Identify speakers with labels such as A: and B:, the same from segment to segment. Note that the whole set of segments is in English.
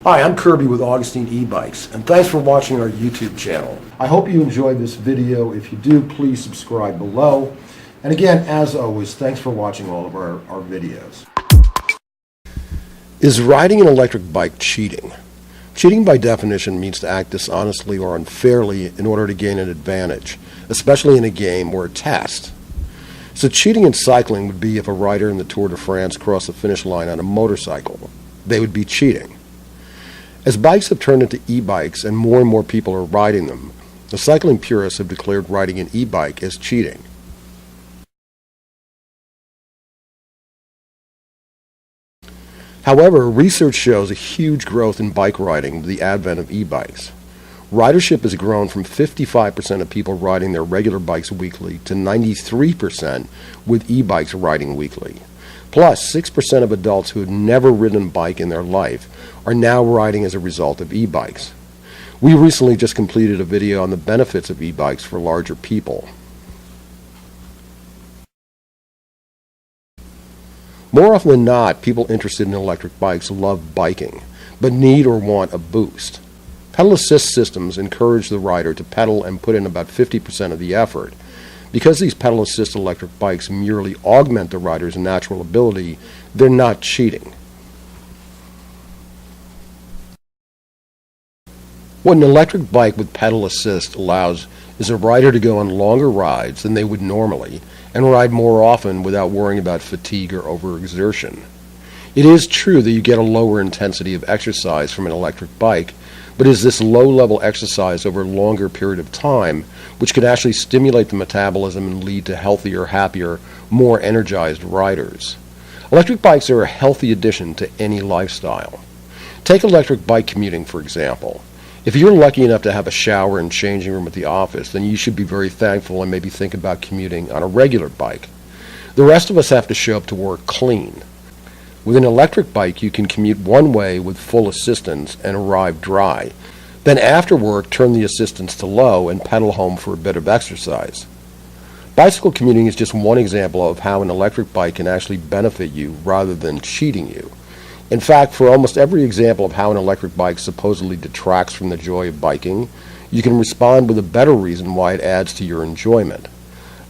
A: Hi, I'm Kirby with Augustine E-Bikes, and thanks for watching our YouTube channel. I hope you enjoyed this video. If you do, please subscribe below. And again, as always, thanks for watching all of our videos. Is riding an electric bike cheating? Cheating by definition means to act dishonestly or unfairly in order to gain an advantage, especially in a game or a test. So cheating in cycling would be if a rider in the Tour de France crossed the finish line on a motorcycle. They would be cheating. As bikes have turned into e-bikes and more people are riding them, the cycling purists have declared riding an e-bike as cheating. However, research shows a huge growth in bike riding with the advent of e-bikes. Ridership has grown from 55% of people riding their regular bikes weekly to 93% with e-bikes riding weekly. Plus, 6% of adults who had never ridden a bike in their life are now riding as a result of e-bikes. We recently just completed a video on the benefits of e-bikes for larger people. More often than not, people interested in electric bikes love biking, but need or want a boost. Pedal assist systems encourage the rider to pedal and put in about 50% of the effort. Because these pedal assist electric bikes merely augment the rider's natural ability, they're not cheating. What an electric bike with pedal assist allows is a rider to go on longer rides than they would normally and ride more often without worrying about fatigue or overexertion. It is true that you get a lower intensity of exercise from an electric bike, but it is this low-level exercise over a longer period of time which can actually stimulate the metabolism and lead to healthier, happier, more energized riders. Electric bikes are a healthy addition to any lifestyle. Take electric bike commuting, for example. If you're lucky enough to have a shower and changing room at the office, then you should be very thankful and maybe think about commuting on a regular bike. The rest of us have to show up to work clean. With an electric bike, you can commute one way with full assistance and arrive dry. Then after work, turn the assistance to low and pedal home for a bit of exercise. Bicycle commuting is just one example of how an electric bike can actually benefit you rather than cheating you. In fact, for almost every example of how an electric bike supposedly detracts from the joy of biking, you can respond with a better reason why it adds to your enjoyment.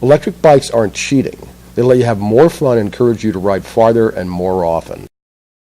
A: Electric bikes aren't cheating. They let you have more fun and encourage you to ride farther and more often.